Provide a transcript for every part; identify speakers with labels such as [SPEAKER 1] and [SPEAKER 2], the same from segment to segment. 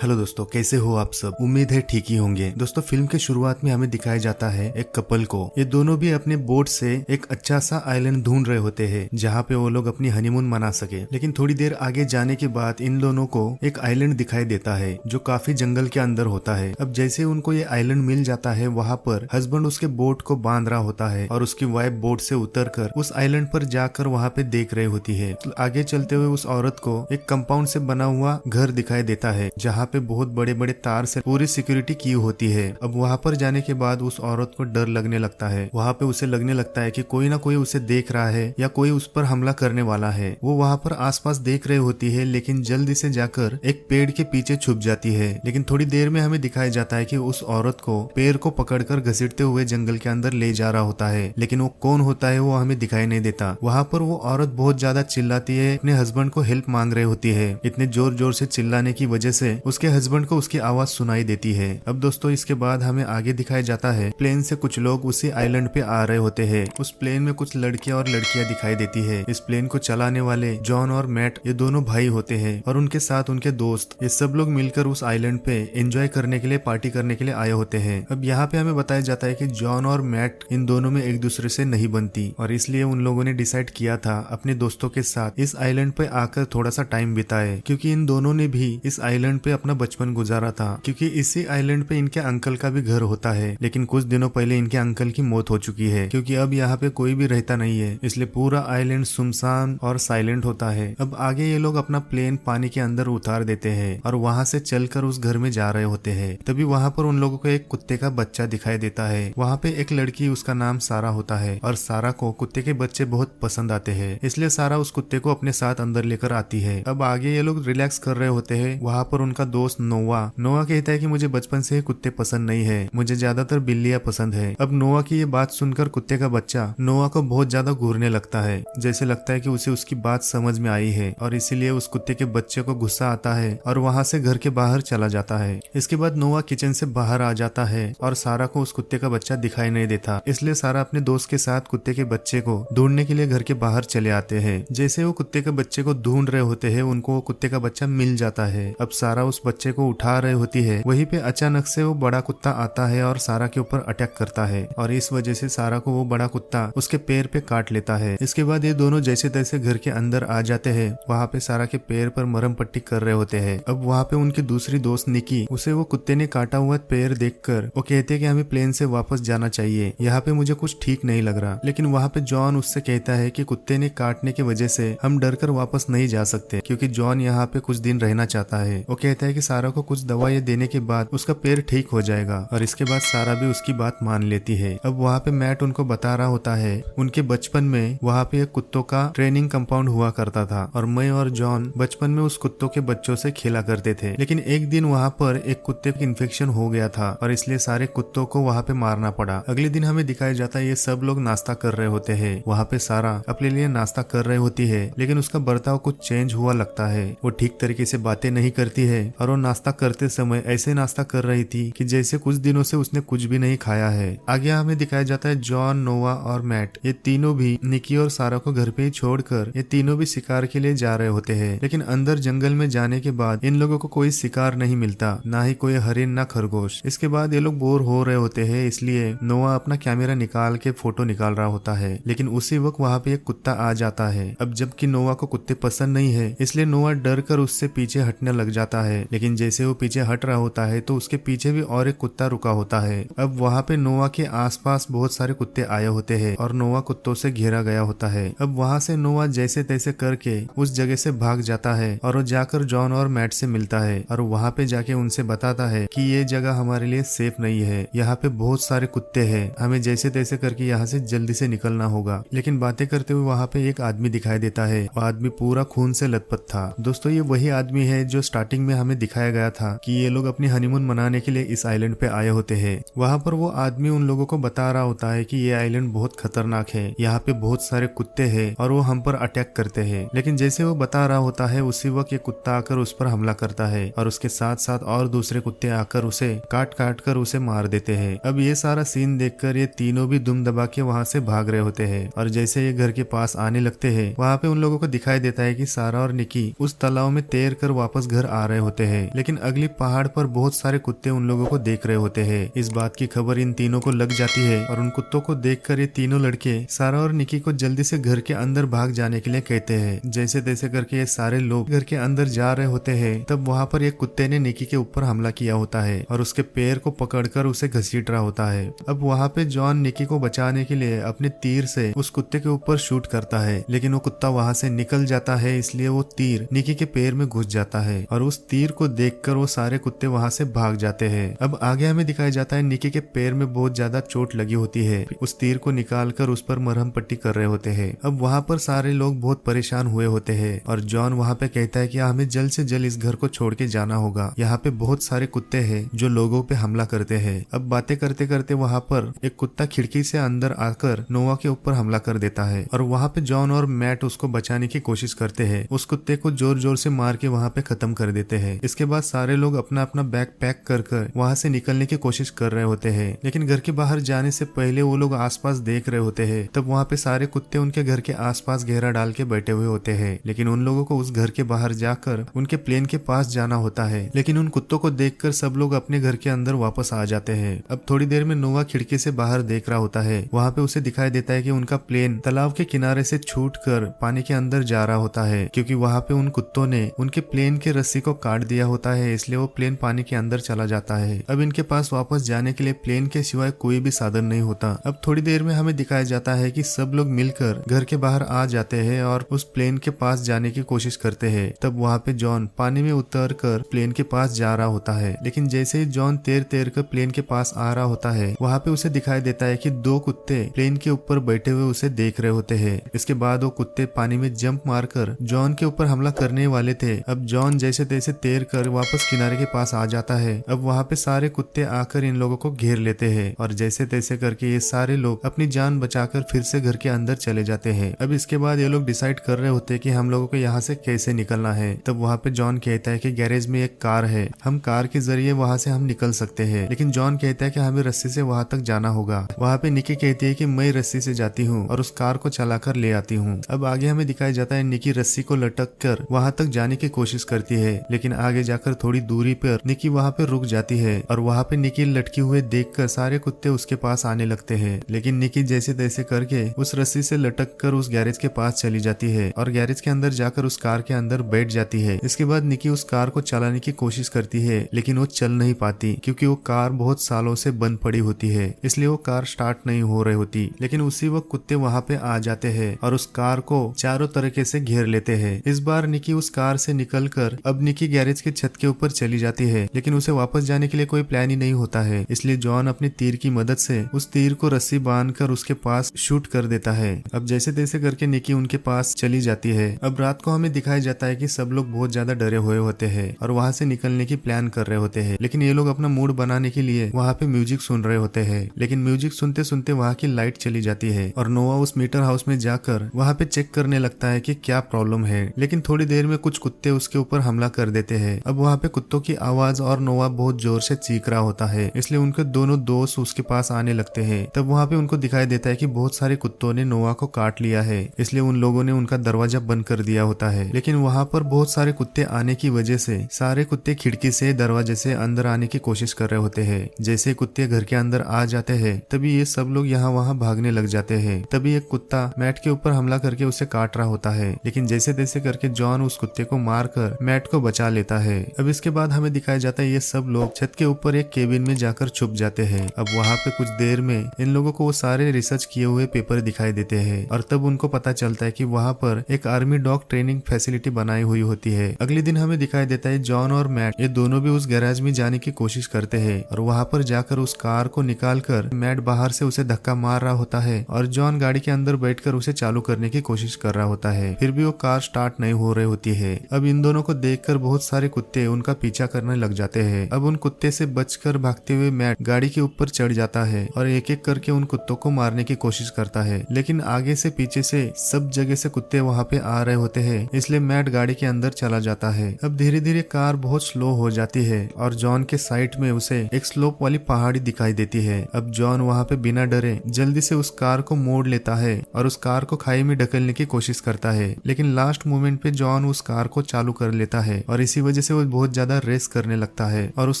[SPEAKER 1] Hello दोस्तों, कैसे हो आप सब। उम्मीद है ठीक ही होंगे। दोस्तों, फिल्म के शुरुआत में हमें दिखाया जाता है एक कपल को। ये दोनों भी अपने बोट से एक अच्छा सा आइलैंड ढूंढ रहे होते हैं जहाँ पे वो लोग अपनी हनीमून मना सके। लेकिन थोड़ी देर आगे जाने के बाद इन दोनों को एक आइलैंड दिखाई देता है जो काफी जंगल के अंदर होता है। अब जैसे उनको ये आइलैंड मिल जाता है, वहाँ पर हस्बैंड उसके बोट को बांध रहा होता है और उसकी वाइफ बोट से उतरकर उस आइलैंड पर जाकर वहाँ पे देख रही होती है। आगे चलते हुए उस औरत को एक कंपाउंड से बना हुआ घर दिखाई देता है जहाँ पे बहुत बड़े बड़े तार से पूरी सिक्योरिटी की होती है। अब वहाँ पर जाने के बाद उस औरत को डर लगने लगता है। वहाँ पे उसे लगने लगता है कि कोई ना कोई उसे देख रहा है या कोई उस पर हमला करने वाला है। वो वहाँ पर आसपास देख रही होती है, लेकिन जल्दी से जाकर एक पेड़ के पीछे छुप जाती है। लेकिन थोड़ी देर में हमें दिखाया जाता है कि उस औरत को पेड़ को पकड़कर घसीटते हुए जंगल के अंदर ले जा रहा होता है, लेकिन वो कौन होता है वो हमें दिखाई नहीं देता। वहाँ पर वो औरत बहुत ज्यादा चिल्लाती है, अपने हस्बैंड को हेल्प मांग रही होती है। इतने जोर जोर से चिल्लाने की वजह से उसके हस्बैंड को उसकी आवाज सुनाई देती है। अब दोस्तों, इसके बाद हमें आगे दिखाया जाता है प्लेन से कुछ लोग उसी आइलैंड पे आ रहे होते हैं। उस प्लेन में कुछ लड़कियां और लड़कियां दिखाई देती है। इस प्लेन को चलाने वाले जॉन और मैट ये दोनों भाई होते हैं और उनके साथ उनके दोस्त। ये सब लोग मिलकर उस आइलैंड पे एंजॉय करने के लिए, पार्टी करने के लिए आए होते हैं। अब यहाँ पे हमें बताया जाता है कि जॉन और मैट इन दोनों में एक दूसरे से नहीं बनती और इसलिए उन लोगों ने डिसाइड किया था अपने दोस्तों के साथ इस आइलैंड पे आकर थोड़ा सा टाइम बिताए, क्योंकि इन दोनों ने भी इस आइलैंड पे अपना बचपन गुजारा था। क्योंकि इसी आइलैंड पे इनके अंकल का भी घर होता है, लेकिन कुछ दिनों पहले इनके अंकल की मौत हो चुकी है। क्योंकि अब यहाँ पे कोई भी रहता नहीं है, इसलिए पूरा आइलैंड सुनसान और साइलेंट होता है। अब आगे ये लोग अपना प्लेन पानी के अंदर उतार देते हैं और वहाँ से चलकर उस घर में जा रहे होते हैं। तभी वहाँ पर उन लोगों को एक कुत्ते का बच्चा दिखाई देता है। वहाँ पे एक लड़की, उसका नाम सारा होता है और सारा को कुत्ते के बच्चे बहुत पसंद आते हैं, इसलिए सारा उस कुत्ते को अपने साथ अंदर लेकर आती है। अब आगे ये लोग रिलैक्स कर रहे होते हैं। वहाँ पर उनका दोस्त नोवा कहता है कि मुझे बचपन से ही कुत्ते पसंद नहीं है, मुझे ज्यादातर बिल्लियां पसंद है। अब नोवा की ये बात सुनकर कुत्ते का बच्चा नोवा को बहुत ज्यादा घूरने लगता है, जैसे लगता है कि उसे उसकी बात समझ में आई है और इसीलिए उस कुत्ते के बच्चे को गुस्सा आता है और वहाँ से घर के बाहर चला जाता है। इसके बाद नोवा किचन से बाहर आ जाता है और सारा को उस कुत्ते का बच्चा दिखाई नहीं देता, इसलिए सारा अपने दोस्त के साथ कुत्ते के बच्चे को ढूंढने के लिए घर के बाहर चले आते हैं। जैसे वो कुत्ते के बच्चे को ढूंढ रहे होते हैं, उनको वो कुत्ते का बच्चा मिल जाता है। अब सारा उस बच्चे को उठा रही होती है, वहीं पे अचानक से वो बड़ा कुत्ता आता है और सारा के ऊपर अटैक करता है और इस वजह से सारा को वो बड़ा कुत्ता उसके पैर पे काट लेता है। इसके बाद ये दोनों जैसे तैसे घर के अंदर आ जाते हैं। वहाँ पे सारा के पैर पर मरहम पट्टी कर रहे होते हैं। अब वहाँ पे उनकी दूसरी दोस्त निकी, उसे वो कुत्ते ने काटा हुआ पैर देखकर वो कहते हैं कि हमें प्लेन से वापस जाना चाहिए, यहाँ पे मुझे कुछ ठीक नहीं लग रहा। लेकिन वहाँ पे जॉन उससे कहता है कि कुत्ते ने काटने की वजह से हम डर कर वापस नहीं जा सकते, क्योंकि जॉन यहाँ पे कुछ दिन रहना चाहता है। वो कहता है कि सारा को कुछ दवाई देने के बाद उसका पैर ठीक हो जाएगा और इसके बाद सारा भी उसकी बात मान लेती है। अब वहाँ पे मैट उनको बता रहा होता है उनके बचपन में वहाँ पे एक कुत्तों का ट्रेनिंग कंपाउंड हुआ करता था और मैं और जॉन बचपन में उस कुत्तों के बच्चों से खेला करते थे। लेकिन एक दिन वहाँ पर एक कुत्ते को इन्फेक्शन हो गया था और इसलिए सारे कुत्तों को वहाँ पे मारना पड़ा। अगले दिन हमें दिखाया जाता है ये सब लोग नाश्ता कर रहे होते हैं। वहाँ पे सारा अपने लिए नाश्ता कर रही होती है, लेकिन उसका बर्ताव कुछ चेंज हुआ लगता है। वो ठीक तरीके से बातें नहीं करती है और वो नाश्ता करते समय ऐसे नाश्ता कर रही थी कि जैसे कुछ दिनों से उसने कुछ भी नहीं खाया है। आगे हमें दिखाया जाता है जॉन, नोवा और मैट ये तीनों भी निकी और सारा को घर पे ही छोड़कर ये तीनों भी शिकार के लिए जा रहे होते हैं। लेकिन अंदर जंगल में जाने के बाद इन लोगों को कोई शिकार नहीं मिलता, ना ही कोई हरिन ना खरगोश। इसके बाद ये लोग बोर हो रहे होते हैं, इसलिए नोवा अपना कैमरा निकाल के फोटो निकाल रहा होता है। लेकिन उसी वक्त वहाँ पे एक कुत्ता आ जाता है। अब जबकि नोवा को कुत्ते पसंद नहीं है, इसलिए नोवा डर कर उससे पीछे हटने लग जाता है। लेकिन जैसे वो पीछे हट रहा होता है तो उसके पीछे भी और एक कुत्ता रुका होता है। अब वहाँ पे नोवा के आसपास बहुत सारे कुत्ते आए होते हैं और नोवा कुत्तों से घेरा गया होता है। अब वहाँ से नोवा जैसे तैसे करके उस जगह से भाग जाता है और वो जाकर जॉन और मैट से मिलता है और वहाँ पे जाके उनसे बताता है कि ये जगह हमारे लिए सेफ नहीं है, यहाँ पे बहुत सारे कुत्ते हैं, हमें जैसे तैसे करके यहाँ से जल्दी से निकलना होगा। लेकिन बातें करते हुए वहाँ पे एक आदमी दिखाई देता है। वो आदमी पूरा खून से लथपथ था। दोस्तों, ये वही आदमी है जो स्टार्टिंग में हमें दिखाया गया था कि ये लोग अपनी हनीमून मनाने के लिए इस आइलैंड पे आए होते हैं। वहाँ पर वो आदमी उन लोगों को बता रहा होता है कि ये आइलैंड बहुत खतरनाक है, यहाँ पे बहुत सारे कुत्ते हैं और वो हम पर अटैक करते हैं। लेकिन जैसे वो बता रहा होता है उसी वक्त ये कुत्ता आकर उस पर हमला करता है और उसके साथ साथ और दूसरे कुत्ते आकर उसे काट काट कर उसे मार देते हैं। अब ये सारा सीन देखकर ये तीनों भी दुम दबा के वहाँ से भाग रहे होते हैं और जैसे ये घर के पास आने लगते हैं, वहाँ पे उन लोगों को दिखाई देता है कि सारा और निकी उस तालाब में तैर कर वापस घर आ रहे होते हैं, लेकिन अगली पहाड़ पर बहुत सारे कुत्ते उन लोगों को देख रहे होते हैं। इस बात की खबर इन तीनों को लग जाती है और उन कुत्तों को देखकर ये तीनों लड़के सारा और निकी को जल्दी से घर के अंदर भाग जाने के लिए कहते हैं। जैसे तैसे करके ये सारे लोग घर के अंदर जा रहे होते हैं, तब वहाँ पर एक कुत्ते ने निकी के ऊपर हमला किया होता है और उसके पैर को पकड़कर उसे घसीट रहा होता है। अब वहाँ पे जॉन निकी को बचाने के लिए अपने तीर से उस कुत्ते के ऊपर शूट करता है, लेकिन वो कुत्ता वहाँ से निकल जाता है, इसलिए वो तीर निकी के पैर में घुस जाता है और उस तीर को देखकर वो सारे कुत्ते वहाँ से भाग जाते हैं। अब आगे हमें दिखाया जाता है निकी के पैर में बहुत ज्यादा चोट लगी होती है। उस तीर को निकालकर उस पर मरहम पट्टी कर रहे होते हैं। अब वहाँ पर सारे लोग बहुत परेशान हुए होते हैं और जॉन वहाँ पे कहता है कि हमें जल्द से जल्द इस घर को छोड़ के जाना होगा, यहाँ पे बहुत सारे कुत्ते हैं जो लोगों पे हमला करते हैं। अब बातें करते करते वहाँ पर एक कुत्ता खिड़की से अंदर आकर नोवा के ऊपर हमला कर देता है और वहाँ पे जॉन और मैट उसको बचाने की कोशिश करते हैं। उस कुत्ते को जोर जोर से मार के वहाँ पे खत्म कर देते हैं। इसके बाद सारे लोग अपना अपना बैग पैक कर वहाँ से निकलने की कोशिश कर रहे होते हैं, लेकिन घर के बाहर जाने से पहले वो लोग आसपास देख रहे होते हैं। तब वहाँ पे सारे कुत्ते उनके घर के आसपास घेरा डाल के बैठे हुए होते हैं, लेकिन उन लोगों को उस घर के बाहर जाकर उनके प्लेन के पास जाना होता है। लेकिन उन कुत्तों को देखकर सब लोग अपने घर के अंदर वापस आ जाते हैं। अब थोड़ी देर में नोवा खिड़की से बाहर देख रहा होता है। वहाँ पे उसे दिखाई देता है कि उनका प्लेन तालाब के किनारे से छूटकर पानी के अंदर जा रहा होता है, क्योंकि वहाँ पे उन कुत्तों ने उनके प्लेन के रस्सी को काट दिया होता है, इसलिए वो प्लेन पानी के अंदर चला जाता है। अब इनके पास वापस जाने के लिए प्लेन के सिवाय कोई भी साधन नहीं होता। अब थोड़ी देर में हमें दिखाया जाता है कि सब लोग मिलकर घर के बाहर आ जाते हैं और उस प्लेन के पास जाने की कोशिश करते हैं। तब वहाँ पे जॉन पानी में उतर कर प्लेन के पास जा रहा होता है, लेकिन जैसे ही जॉन तैर तैर कर प्लेन के पास आ रहा होता है, वहाँ पे उसे दिखाई देता है कि दो कुत्ते प्लेन के ऊपर बैठे हुए उसे देख रहे होते हैं। इसके बाद वो कुत्ते पानी में जंप मारकर जॉन के ऊपर हमला करने वाले थे। अब जॉन जैसे तैसे तैर कर वापस किनारे के पास आ जाता है। अब वहाँ पे सारे कुत्ते आकर इन लोगों को घेर लेते हैं और जैसे तैसे करके ये सारे लोग अपनी जान बचाकर फिर से घर के अंदर चले जाते हैं। अब इसके बाद ये लोग डिसाइड कर रहे होते हैं कि हम लोगों को यहाँ से कैसे निकलना है। तब वहाँ पे जॉन कहता है कि गैरेज में एक कार है, हम कार के जरिए वहाँ से हम निकल सकते हैं, लेकिन जॉन कहता है कि हमें रस्सी से वहाँ तक जाना होगा। वहाँ पे निकी कहती है कि मैं रस्सी से जाती हूँ और उस कार को चलाकर ले आती हूँ। अब आगे हमें दिखाया जाता है निकी रस्सी को लटक कर वहाँ तक जाने की कोशिश करती है, लेकिन आगे जाकर थोड़ी दूरी पर निकी वहाँ पे रुक जाती है और वहाँ पे निकी लटकी हुए देखकर सारे कुत्ते उसके पास आने लगते हैं। लेकिन निकी जैसे तैसे करके उस रस्सी से लटक कर उस गैरेज के पास चली जाती है और गैरेज के अंदर जाकर उस कार के अंदर बैठ जाती है। इसके बाद निकी उस कार को चलाने की कोशिश करती है, लेकिन वो चल नहीं पाती क्योंकि वो कार बहुत सालों से बंद पड़ी होती है, इसलिए वो कार स्टार्ट नहीं हो रही होती। लेकिन उसी वक्त कुत्ते वहाँ पे आ जाते हैं और उस कार को चारों तरीके से घेर लेते हैं। इस बार निकी उस कार से निकलकर अब निकी गैरेज के छत के ऊपर चली जाती है, लेकिन उसे वापस जाने के लिए कोई प्लान ही नहीं होता है, इसलिए जॉन अपनी तीर की मदद से उस तीर को रस्सी बांधकर उसके पास शूट कर देता है। अब जैसे तैसे करके निकी उनके पास चली जाती है। अब रात को हमें दिखाया जाता है कि सब लोग बहुत ज्यादा डरे हुए होते हैं और वहाँ से निकलने की प्लान कर रहे होते हैं, लेकिन ये लोग अपना मूड बनाने के लिए वहाँ पे म्यूजिक सुन रहे होते हैं। लेकिन म्यूजिक सुनते सुनते वहाँ की लाइट चली जाती है और नोवा उस मीटर हाउस में जाकर वहाँ पे चेक करने लगता है कि क्या प्रॉब्लम है, लेकिन थोड़ी देर में कुछ कुत्ते उसके ऊपर हमला कर देते हैं। अब वहाँ पे कुत्तों की आवाज और नोवा बहुत जोर से चीख रहा होता है, इसलिए उनके दोनों दोस्त उसके पास आने लगते हैं। तब वहाँ पे उनको दिखाई देता है कि बहुत सारे कुत्तों ने नोवा को काट लिया है, इसलिए उन लोगों ने उनका दरवाजा बंद कर दिया होता है। लेकिन वहाँ पर बहुत सारे कुत्ते आने की वजह से सारे कुत्ते खिड़की से दरवाजे से अंदर आने की कोशिश कर रहे होते हैं। जैसे कुत्ते घर के अंदर आ जाते हैं तभी ये सब लोग यहाँ वहाँ भागने लग जाते हैं। तभी एक कुत्ता मैट के ऊपर हमला करके उसे काट रहा होता है, लेकिन जैसे तैसे करके जॉन उस कुत्ते को मारकर मैट को बचा लेता है। अब इसके बाद हमें दिखाया जाता है ये सब लोग छत के ऊपर एक केबिन में जाकर छुप जाते हैं। अब वहाँ पे कुछ देर में इन लोगों को वो सारे रिसर्च किए हुए पेपर दिखाई देते हैं और तब उनको पता चलता है कि वहाँ पर एक आर्मी डॉग ट्रेनिंग फैसिलिटी बनाई हुई होती है। अगले दिन हमें दिखाई देता है जॉन और मैट ये दोनों भी उस गैराज में जाने की कोशिश करते हैं और वहाँ पर जाकर उस कार को निकालकर मैट बाहर से उसे धक्का मार रहा होता है और जॉन गाड़ी के अंदर बैठकर उसे चालू करने की कोशिश कर रहा होता है, फिर भी वो कार स्टार्ट नहीं हो रही होती है। अब इन दोनों को देखकर बहुत सारे कुत्ते उनका पीछा करने लग जाते हैं। अब उन कुत्ते से बचकर भागते हुए मैट गाड़ी के ऊपर चढ़ जाता है और एक एक करके उन कुत्तों को मारने की कोशिश करता है, लेकिन आगे से पीछे से सब जगह से कुत्ते वहाँ पे आ रहे होते हैं, इसलिए मैट गाड़ी के अंदर चला जाता है। अब धीरे धीरे कार बहुत स्लो हो जाती है और जॉन के साइड में उसे एक स्लोप वाली पहाड़ी दिखाई देती है। अब जॉन वहाँ पे बिना डरे जल्दी से उस कार को मोड़ लेता है और उस कार को खाई में ढकेलने की कोशिश करता है, लेकिन लास्ट मोमेंट पे जॉन उस कार को चालू कर लेता है और इसी वजह वजह से वो बहुत ज्यादा रेस करने लगता है और उस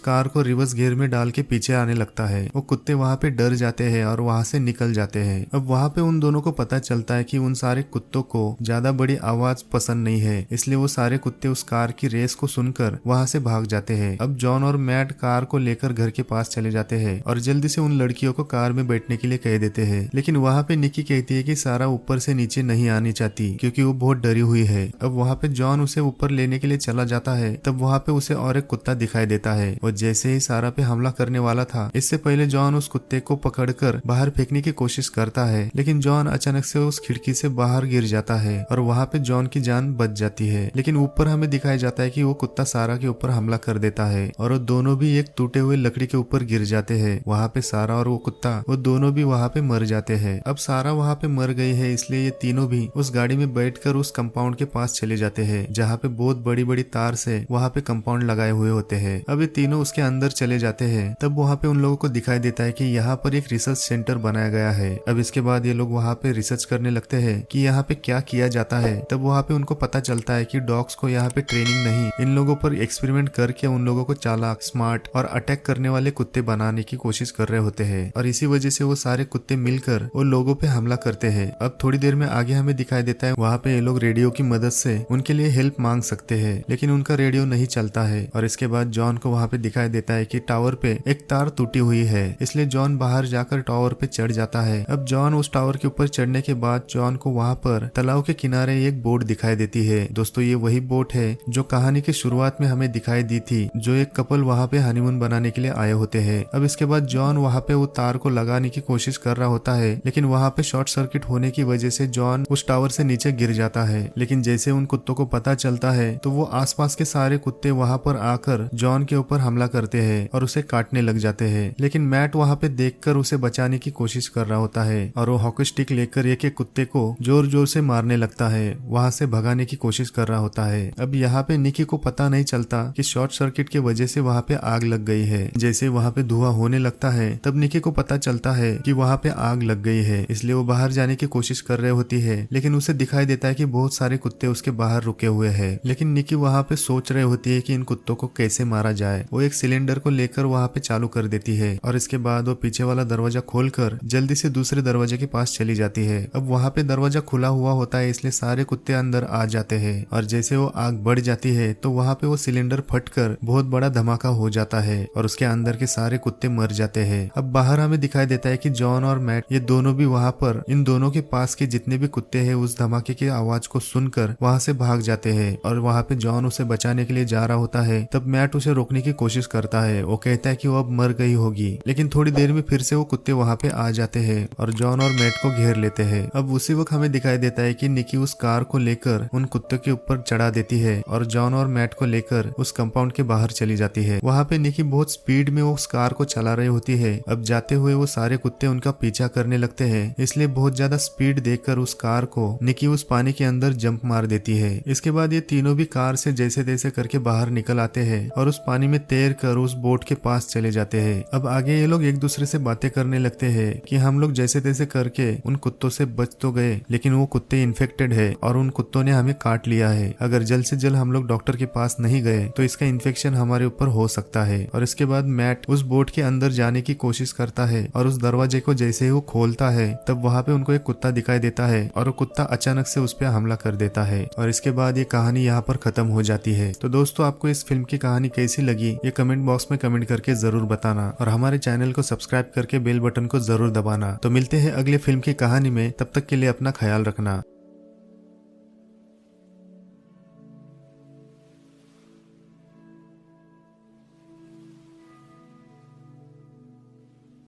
[SPEAKER 1] कार को रिवर्स गियर में डाल के पीछे आने लगता है। वो कुत्ते वहाँ पे डर जाते हैं और वहाँ से निकल जाते हैं। अब वहाँ पे उन दोनों को पता चलता है कि उन सारे कुत्तों को ज्यादा बड़ी आवाज पसंद नहीं है, इसलिए वो सारे कुत्ते उस कार की रेस को सुनकर वहाँ से भाग जाते हैं। अब जॉन और मैट कार को लेकर घर के पास चले जाते हैं और जल्दी से उन लड़कियों को कार में बैठने के लिए कह देते हैं। लेकिन वहाँ पे निकी कहती है कि सारा ऊपर से नीचे नहीं आनी चाहती क्योंकि वो बहुत डरी हुई है। अब वहाँ पे जॉन उसे ऊपर लेने के लिए चला जाता है, तब वहाँ पे उसे और एक कुत्ता दिखाई देता है और जैसे ही सारा पे हमला करने वाला था, इससे पहले जॉन उस कुत्ते को पकड़कर बाहर फेंकने की कोशिश करता है, लेकिन जॉन अचानक से उस खिड़की से बाहर गिर जाता है और वहाँ पे जॉन की जान बच जाती है। लेकिन ऊपर हमें दिखाया जाता है कि वो कुत्ता सारा के ऊपर हमला कर देता है और वो दोनों भी एक टूटे हुए लकड़ी के ऊपर गिर जाते हैं। वहाँ पे सारा और वो कुत्ता वो दोनों भी वहाँ पे मर जाते हैं। अब सारा वहाँ पे मर गई है, इसलिए ये तीनों भी उस गाड़ी में बैठकर उस कंपाउंड के पास चले जाते हैं जहाँ पे बहुत बड़ी बड़ी तार से वहाँ पे कंपाउंड लगाए हुए होते हैं। अब ये तीनों उसके अंदर चले जाते हैं, तब वहाँ पे उन लोगों को दिखाई देता है कि यहाँ पर एक रिसर्च सेंटर बनाया गया है। अब इसके बाद ये लोग वहाँ पे रिसर्च करने लगते हैं कि यहाँ पे क्या किया जाता है। तब वहाँ पे उनको पता चलता है कि डॉग्स को यहाँ पे ट्रेनिंग नहीं, इन लोगों पर एक्सपेरिमेंट करके उन लोगों को चालाक, स्मार्ट और अटैक करने वाले कुत्ते बनाने की कोशिश कर रहे होते हैं और इसी वजह से वो सारे कुत्ते मिलकर वो लोगों पे हमला करते हैं। अब थोड़ी देर में आगे हमें दिखाई देता है वहाँ पे ये लोग रेडियो की मदद से उनके लिए हेल्प मांग सकते हैं, लेकिन उनका रेडियो नहीं चलता है और इसके बाद जॉन को वहाँ पे दिखाई देता है कि टावर पे एक तार टूटी हुई है, इसलिए जॉन बाहर जाकर टावर पे चढ़ जाता है। अब जॉन उस टावर के ऊपर चढ़ने के बाद जॉन को वहाँ पर तालाब के किनारे एक बोट दिखाई देती है। दोस्तों ये वही बोट है जो कहानी की शुरुआत में हमें दिखाई दी थी, जो एक कपल वहाँ पे हनीमून बनाने के लिए आए होते हैं। अब इसके बाद जॉन वहाँ पे वो तार को लगाने की कोशिश कर रहा होता है, लेकिन वहाँ पे शॉर्ट सर्किट होने की वजह से जॉन उस टावर से नीचे गिर जाता है। लेकिन जैसे उन कुत्तों को पता चलता है तो वो आसपास के सारे कुत्ते वहाँ पर आकर जॉन के ऊपर हमला करते हैं और उसे काटने लग जाते हैं। लेकिन मैट वहाँ पे देखकर उसे बचाने की कोशिश कर रहा होता है और वो हॉकी स्टिक लेकर एक एक कुत्ते को जोर जोर से मारने लगता है, वहाँ से भगाने की कोशिश कर रहा होता है। अब यहाँ पे निकी को पता नहीं चलता कि शॉर्ट सर्किट की वजह से वहाँ पे आग लग गई है। जैसे वहाँ पे धुआं होने लगता है तब निकी को पता चलता है कि वहाँ पे आग लग गई है, इसलिए वो बाहर जाने की कोशिश कर रही होती है। लेकिन उसे दिखाई देता है कि बहुत सारे कुत्ते उसके बाहर रुके हुए हैं। लेकिन निकी वहाँ पे सोच रही होती है कि इन कुत्तों को कैसे मारा जाए। वो एक सिलेंडर को लेकर वहाँ पे चालू कर देती है और इसके बाद वो पीछे वाला दरवाजा खोलकर जल्दी से दूसरे दरवाजे के पास चली जाती है। अब वहाँ पे दरवाजा खुला हुआ होता है, इसलिए सारे कुत्ते अंदर आ जाते हैं और जैसे वो आग बढ़ जाती है तो वहाँ पे वो सिलेंडर फटकर बहुत बड़ा धमाका हो जाता है और उसके अंदर के सारे कुत्ते मर जाते हैं। अब बाहर हमें दिखाई देता है कि जॉन और मैट ये दोनों भी वहाँ पर इन दोनों के पास के जितने भी कुत्ते हैं उस धमाके की आवाज को सुनकर वहाँ से भाग जाते हैं और वहाँ पे जॉन उसे बचाने के लिए जा रहा होता है। तब मैट उसे रोकने की कोशिश करता है। वो कहता है कि वो अब मर गई होगी, लेकिन थोड़ी देर में फिर से वो कुत्ते वहाँ पे आ जाते हैं और जॉन और मैट को घेर लेते हैं। अब उसी वक्त हमें दिखाई देता है कि निकी उस कार को लेकर उन कुत्तों के ऊपर चढ़ा देती है और जॉन और मैट को लेकर उस कंपाउंड के बाहर चली जाती है। वहाँ पे निकी बहुत स्पीड में उस कार को चला रही होती है। अब जाते हुए वो सारे कुत्ते उनका पीछा करने लगते हैं, इसलिए बहुत ज्यादा स्पीड देखकर उस कार को निकी उस पानी के अंदर जंप मार देती है। इसके बाद ये तीनों भी कार से जैसे तैसे करके बाहर निकल आते हैं और उस पानी में तैर कर उस बोट के पास चले जाते हैं। अब आगे ये लोग एक दूसरे से बातें करने लगते हैं कि हम लोग जैसे तैसे करके उन कुत्तों से बच तो गए, लेकिन वो कुत्ते इन्फेक्टेड है और उन कुत्तों ने हमें काट लिया है। अगर जल्द से जल्द हम लोग डॉक्टर के पास नहीं गए तो इसका इन्फेक्शन हमारे ऊपर हो सकता है। और इसके बाद मैट उस बोट के अंदर जाने की कोशिश करता है और उस दरवाजे को जैसे ही वो खोलता है तब वहाँ पे उनको एक कुत्ता दिखाई देता है और वो कुत्ता अचानक से उस पर हमला कर देता है और इसके बाद ये कहानी यहाँ पर खत्म हो जाती है। तो दोस्तों आपको इस फिल्म की कहानी कैसी लगी ये कमेंट बॉक्स में कमेंट करके जरूर बताना और हमारे चैनल को सब्सक्राइब करके बेल बटन को जरूर दबाना। तो मिलते हैं अगले फिल्म की कहानी में, तब तक के लिए अपना ख्याल रखना।